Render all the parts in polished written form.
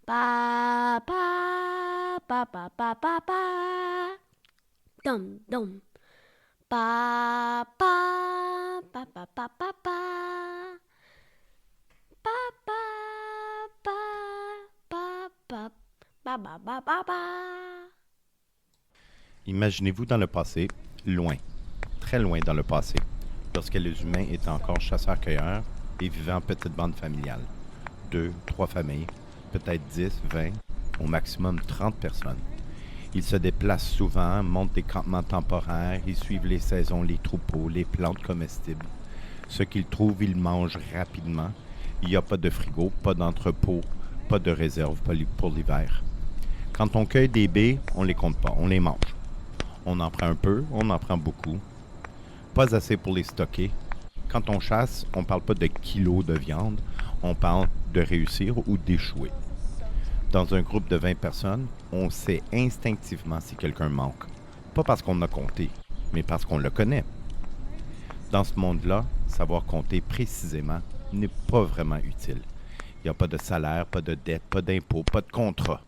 Pa pa pa pa pa pa pa. Dum dum. Pa pa pa pa pa pa pa. Pa pa pa pa pa pa pa pa pa pa. Imaginez-vous dans le passé, loin, très loin dans le passé, lorsque les humains étaient encore chasseurs-cueilleurs et vivaient en petite bande familiale. 2, 3 familles, peut-être 10, 20, au maximum 30 personnes. Ils se déplacent souvent, montent des campements temporaires, ils suivent les saisons, les troupeaux, les plantes comestibles. Ce qu'ils trouvent, ils mangent rapidement. Il n'y a pas de frigo, pas d'entrepôt, pas de réserve pour l'hiver. Quand on cueille des baies, on ne les compte pas, on les mange. On en prend un peu, on en prend beaucoup. Pas assez pour les stocker. Quand on chasse, on ne parle pas de kilos de viande, on parle de réussir ou d'échouer. Dans un groupe de 20 personnes, on sait instinctivement si quelqu'un manque. Pas parce qu'on a compté, mais parce qu'on le connaît. Dans ce monde-là, savoir compter précisément n'est pas vraiment utile. Il n'y a pas de salaire, pas de dette, pas d'impôt, pas de contrat.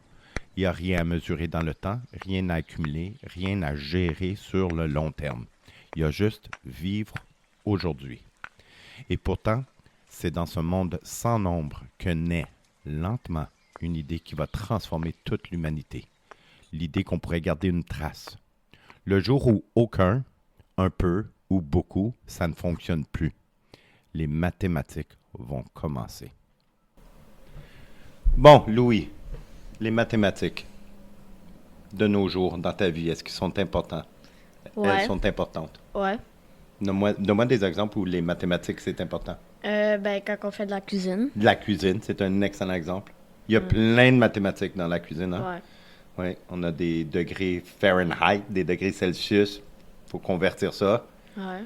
Il n'y a rien à mesurer dans le temps, rien à accumuler, rien à gérer sur le long terme. Il y a juste vivre aujourd'hui. Et pourtant, c'est dans ce monde sans nombre que naît lentement une idée qui va transformer toute l'humanité. L'idée qu'on pourrait garder une trace. Le jour où aucun, un peu ou beaucoup, ça ne fonctionne plus, les mathématiques vont commencer. Bon, Louis, les mathématiques de nos jours dans ta vie, est-ce qu'ils sont importants? Ouais. Elles sont importantes. Ouais. Donne-moi des exemples où les mathématiques, c'est important. Quand on fait de la cuisine. La cuisine, c'est un excellent exemple. Il y a plein de mathématiques dans la cuisine. Hein? Ouais. Oui, on a des degrés Fahrenheit, des degrés Celsius. Il faut convertir ça. Ouais.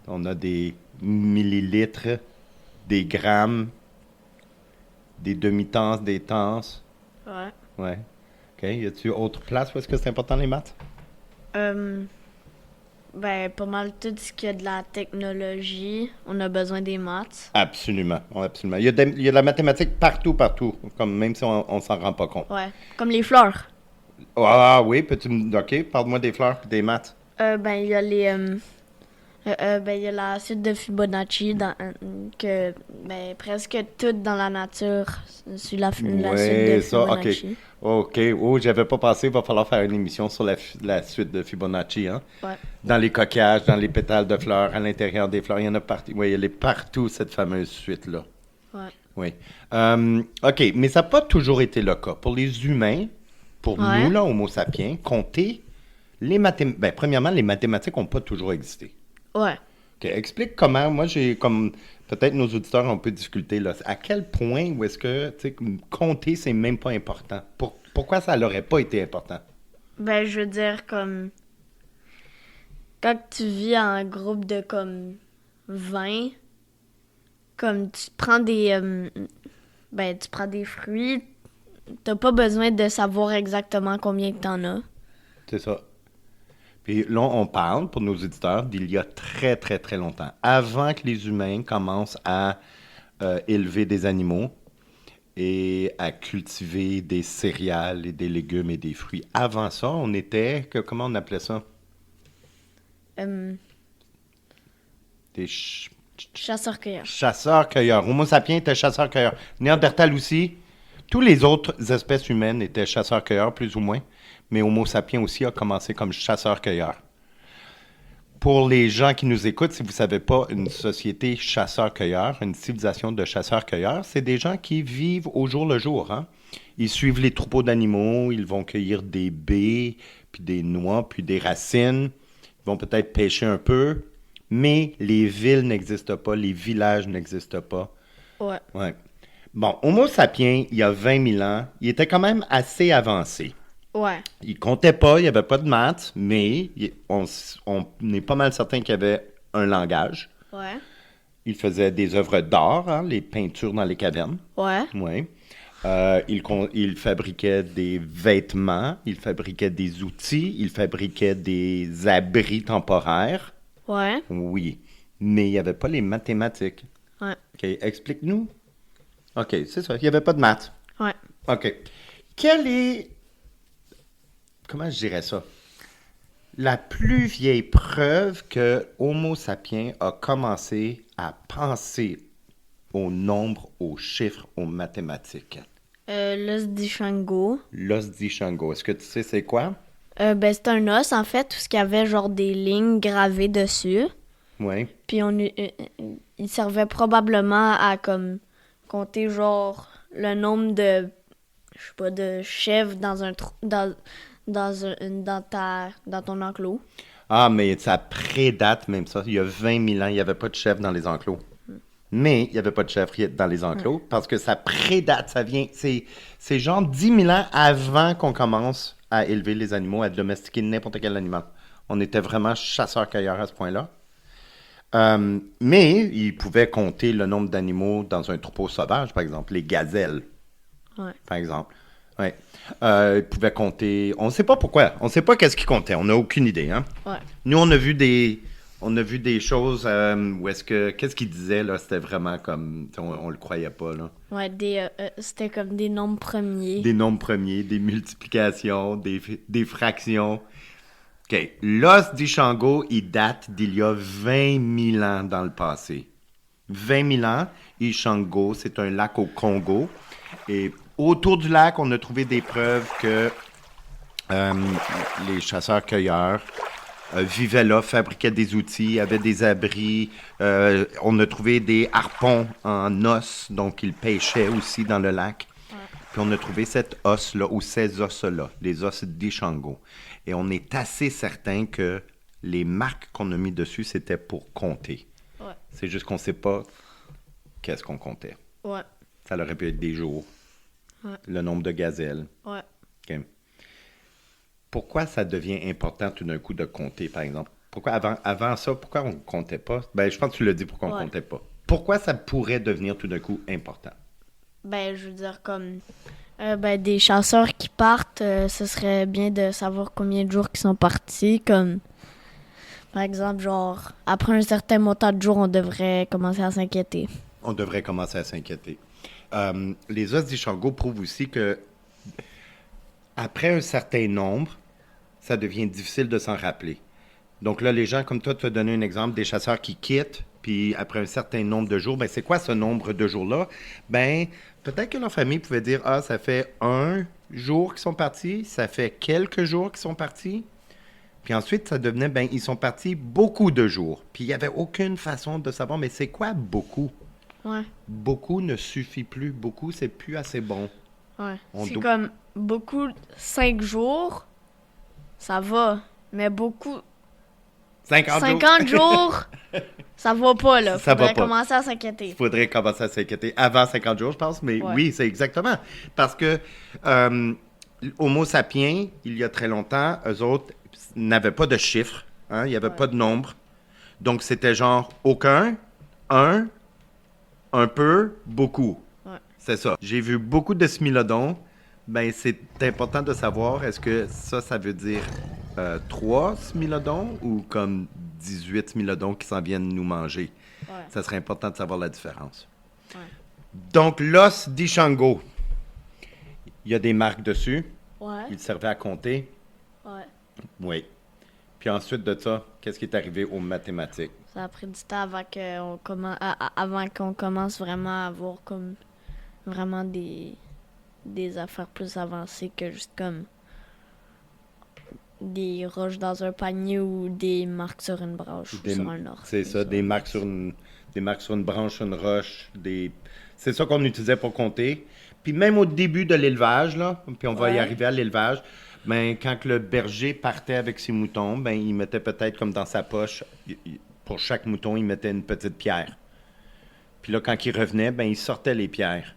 On a des millilitres, des grammes, des demi-tasses, des tasses. Ouais. Ouais. OK. Y a-t-il autre place où est-ce que c'est important les maths? Pas mal tout ce qui a de la technologie, on a besoin des maths. Absolument. Ouais, absolument. Il y a de la mathématique partout, comme même si on s'en rend pas compte. Ouais. Comme les fleurs. Ah oui, OK, parle-moi des fleurs et des maths. Il y a les... il y a la suite de Fibonacci que presque tout dans la nature suit la suite de ça, Fibonacci. OK. Oh, j'avais pas pensé, il va falloir faire une émission sur la suite de Fibonacci, hein? Ouais. Dans les coquillages, dans les pétales de fleurs, à l'intérieur des fleurs, il y en a partout. Oui, elle est partout, cette fameuse suite-là. Ouais. Oui. OK, mais ça n'a pas toujours été le cas. Pour les humains, pour Ouais. nous, là, Homo sapiens, compter, premièrement, les mathématiques n'ont pas toujours existé. Ouais. OK, explique comment, moi j'ai comme, peut-être nos auditeurs ont peu discuté, là, à quel point où est-ce que, tu sais, compter, c'est même pas important? Pourquoi ça n'aurait pas été important? Je veux dire, comme... Quand tu vis en groupe de, comme, 20, comme tu prends des... tu prends des fruits, t'as pas besoin de savoir exactement combien que t'en as. C'est ça. Puis là, on parle, pour nos auditeurs, d'il y a très, très, très longtemps. Avant que les humains commencent à élever des animaux et à cultiver des céréales et des légumes et des fruits. Avant ça, on était, comment on appelait ça? Des Chasseurs-cueilleurs. chasseurs-cueilleurs. Homo sapiens était chasseurs-cueilleurs. Néandertal aussi. Tous les autres espèces humaines étaient chasseurs-cueilleurs, plus ou moins. Mais Homo sapiens aussi a commencé comme chasseur-cueilleur. Pour les gens qui nous écoutent, si vous ne savez pas, une société chasseur-cueilleur, une civilisation de chasseurs-cueilleurs, c'est des gens qui vivent au jour le jour. Hein? Ils suivent les troupeaux d'animaux, ils vont cueillir des baies, puis des noix, puis des racines. Ils vont peut-être pêcher un peu, mais les villes n'existent pas, les villages n'existent pas. Ouais. Ouais. Bon, Homo sapiens, il y a 20 000 ans, il était quand même assez avancé. Ouais. Il comptait pas, il n'y avait pas de maths, mais on est pas mal certain qu'il y avait un langage. Ouais. Il faisait des œuvres d'art, hein, les peintures dans les cavernes. Ouais. Oui. Il fabriquait des vêtements, il fabriquait des outils, il fabriquait des abris temporaires. Ouais. Oui. Mais il n'y avait pas les mathématiques. Ouais. OK, explique-nous. OK, c'est ça, il n'y avait pas de maths. Ouais. OK. Quelle est, comment je dirais ça, la plus vieille preuve que Homo sapiens a commencé à penser au nombre, aux chiffres, aux mathématiques? L'os d'Ishango. L'os d'Ishango. Est-ce que tu sais c'est quoi? Ben, c'est un os, en fait, où il y avait genre des lignes gravées dessus. Oui. Puis il servait probablement à comme compter genre le nombre de, je sais pas, de chèvres dans un dans ton enclos. Ah, mais ça prédate même ça. Il y a 20 000 ans, il n'y avait pas de chèvre dans les enclos. Mais il n'y avait pas de chèvre dans les enclos parce que ça prédate, ça vient. C'est genre 10 000 ans avant qu'on commence à élever les animaux, à domestiquer n'importe quel animal. On était vraiment chasseurs-cueilleurs à ce point-là. Mais ils pouvaient compter le nombre d'animaux dans un troupeau sauvage, par exemple, les gazelles, Ouais. par exemple. Ouais. Ils pouvaient compter. On ne sait pas pourquoi. On ne sait pas qu'est-ce qu'ils comptaient. On n'a aucune idée. Hein? Ouais. Nous, on a vu des choses où est-ce que. Qu'est-ce qu'ils disaient, là? C'était vraiment comme. On le croyait pas, là. Ouais, c'était comme des nombres premiers. Des nombres premiers, des multiplications, des fractions. OK. L'os d'Ishango, il date d'il y a 20 000 ans dans le passé. 20 000 ans, Ishango, c'est un lac au Congo. Et autour du lac, on a trouvé des preuves que les chasseurs-cueilleurs vivaient là, fabriquaient des outils, avaient des abris. On a trouvé des harpons en os, donc ils pêchaient aussi dans le lac. Puis on a trouvé cet os-là, ou ces os-là, les os d'Ishango. Et on est assez certain que les marques qu'on a mis dessus, c'était pour compter. Ouais. C'est juste qu'on ne sait pas qu'est-ce qu'on comptait. Ouais. Ça aurait pu être des jours, Ouais. le nombre de gazelles. Ouais. OK. Pourquoi ça devient important tout d'un coup de compter, par exemple? Pourquoi avant ça, pourquoi on ne comptait pas? Ben, je pense que tu l'as dit pourquoi on ne comptait pas. Pourquoi ça pourrait devenir tout d'un coup important? Ben, je veux dire, comme ben, des chasseurs qui partent, ce serait bien de savoir combien de jours qu'ils sont partis. Comme, par exemple, genre, après un certain montant de jours, on devrait commencer à s'inquiéter. On devrait commencer à s'inquiéter. Les os d'Ishango prouvent aussi que après un certain nombre, ça devient difficile de s'en rappeler. Donc là, les gens comme toi, tu as donné un exemple des chasseurs qui quittent, puis après un certain nombre de jours, ben c'est quoi ce nombre de jours-là? Ben, peut-être que leur famille pouvait dire, ah, ça fait un jour qu'ils sont partis, ça fait quelques jours qu'ils sont partis. Puis ensuite, ça devenait, ben, ils sont partis beaucoup de jours. Puis il n'y avait aucune façon de savoir, mais c'est quoi beaucoup? Ouais. Beaucoup ne suffit plus. Beaucoup, c'est plus assez bon. Ouais. On C'est doit- comme beaucoup, 5 jours, ça va. Mais beaucoup, 50 jours. 50 jours, ça va pas, là. Ça va Faudrait pas. commencer à s'inquiéter. Il faudrait commencer à s'inquiéter avant 50 jours, je pense. Mais Ouais. oui, c'est exactement. Parce que Homo sapiens, il y a très longtemps, eux autres n'avaient pas de chiffres. Hein? Il n'y avait pas de nombre. Donc, c'était genre aucun, un peu, beaucoup. Ouais. C'est ça. J'ai vu beaucoup de smilodons. Ben, c'est important de savoir, est-ce que ça veut dire 3 smilodons ou comme 18 smilodons qui s'en viennent nous manger? Ouais. Ça serait important de savoir la différence. Ouais. Donc, l'os d'Ishango, il y a des marques dessus. Ouais. Il servait à compter. Ouais. Oui. Puis ensuite de ça, qu'est-ce qui est arrivé aux mathématiques? Ça a pris du temps avant qu'on commence vraiment à avoir comme vraiment des affaires plus avancées que juste comme des roches dans un panier ou des marques sur une branche ou sur un orque. C'est ça, des marques sur une branche, sur une roche. C'est ça qu'on utilisait pour compter. Puis même au début de l'élevage, là, puis on va y Ouais. arriver à l'élevage, ben, quand le berger partait avec ses moutons, ben, il mettait peut-être comme dans sa poche, pour chaque mouton, il mettait une petite pierre. Puis là, quand il revenait, ben, il sortait les pierres.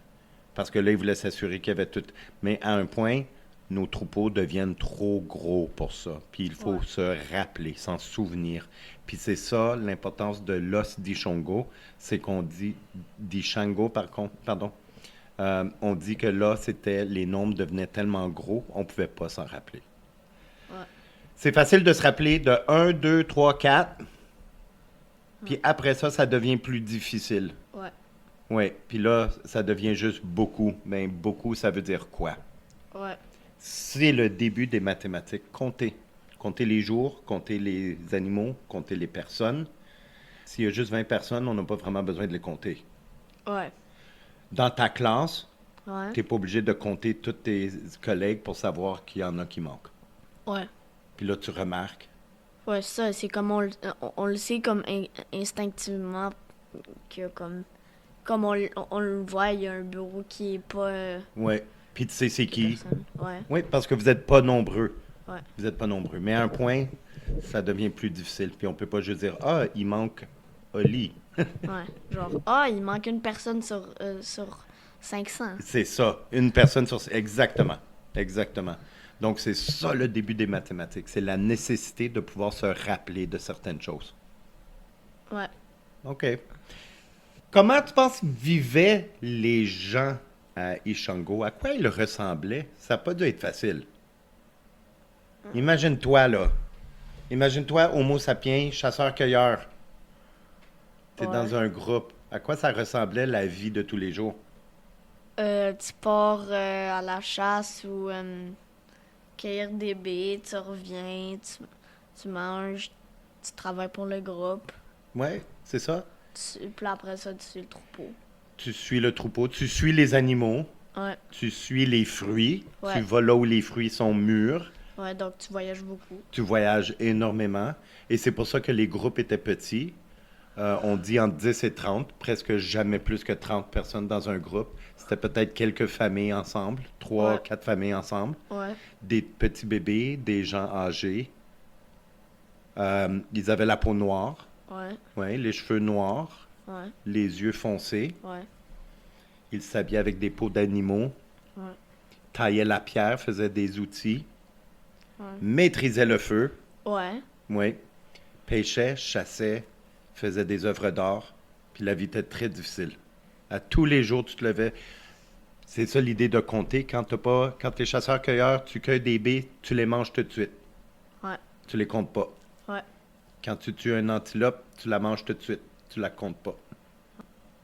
Parce que là, il voulait s'assurer qu'il y avait tout. Mais à un point, nos troupeaux deviennent trop gros pour ça. Puis il faut se rappeler, s'en souvenir. Puis c'est ça l'importance de l'os d'Ishango, c'est qu'on dit d'Ishango, pardon. On dit que là, les nombres devenaient tellement gros, on ne pouvait pas s'en rappeler. Ouais. C'est facile de se rappeler de 1, 2, 3, 4. Puis après ça, ça devient plus difficile. Ouais. Oui, puis là, ça devient juste beaucoup. Mais beaucoup, ça veut dire quoi? Ouais. C'est le début des mathématiques. Compter. Compter les jours, compter les animaux, compter les personnes. S'il y a juste 20 personnes, on n'a pas vraiment besoin de les compter. Ouais. Dans ta classe, Ouais. tu n'es pas obligé de compter tous tes collègues pour savoir qu'il y en a qui manquent. Ouais. Puis là, tu remarques. Ouais, ça, c'est comme on le sait comme instinctivement que comme on le voit, il y a un bureau qui est pas Oui. Puis tu sais c'est de qui. personne. Ouais. Oui, parce que vous n'êtes pas nombreux. Ouais. Vous n'êtes pas nombreux. Mais à un point, ça devient plus difficile. Puis on peut pas juste dire, ah, il manque Oli. Ouais. Genre, il manque une personne sur 500. C'est ça. Une personne sur... Exactement. Exactement. Donc, c'est ça le début des mathématiques. C'est la nécessité de pouvoir se rappeler de certaines choses. Ouais. OK. Comment tu penses vivaient les gens à Ishango? À quoi ils ressemblaient? Ça n'a pas dû être facile. Imagine-toi, là. Imagine-toi, Homo sapiens, chasseur-cueilleur. T'es Ouais. dans un groupe. À quoi ça ressemblait la vie de tous les jours? Tu pars à la chasse ou cueillir des baies, tu reviens, tu manges, tu travailles pour le groupe. Ouais, c'est ça. Puis après ça, tu suis le troupeau. Tu suis le troupeau, tu suis les animaux, Ouais. tu suis les fruits, Ouais. tu vas là où les fruits sont mûrs, Ouais, donc tu voyages beaucoup. tu voyages énormément. Et c'est pour ça que les groupes étaient petits. On dit entre 10 et 30, presque jamais plus que 30 personnes dans un groupe. C'était peut-être quelques familles ensemble, 3, Ouais. 4 familles ensemble, Ouais. des petits bébés, des gens âgés. Ils avaient la peau noire, Ouais. ouais, les cheveux noirs, Ouais. les yeux foncés. Ouais. Ils s'habillaient avec des peaux d'animaux, Ouais. taillaient la pierre, faisaient des outils, Ouais. maîtrisaient le feu, Ouais. oui, pêchaient, chassaient, faisaient des œuvres d'art, puis la vie était très difficile. À tous les jours, tu te levais. C'est ça l'idée de compter. Quand t'es chasseur-cueilleur, tu cueilles des baies, tu les manges tout de suite. Ouais. Tu les comptes pas. Ouais. Quand tu tues une antilope, tu la manges tout de suite. Tu la comptes pas.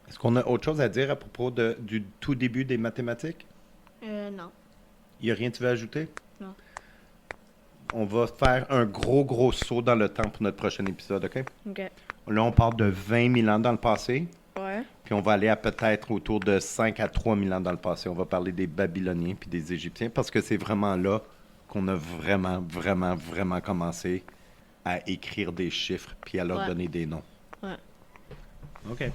Est-ce qu'on a autre chose à dire à propos du tout début des mathématiques? Non. Il n'y a rien que tu veux ajouter? Non. On va faire un gros saut dans le temps pour notre prochain épisode, OK? OK. Là, on part de 20 000 ans dans le passé, Ouais. puis on va aller à peut-être autour de 5 à 3 000 ans dans le passé. On va parler des Babyloniens puis des Égyptiens, parce que c'est vraiment là qu'on a vraiment commencé à écrire des chiffres puis à leur Ouais. donner des noms. Ouais. OK.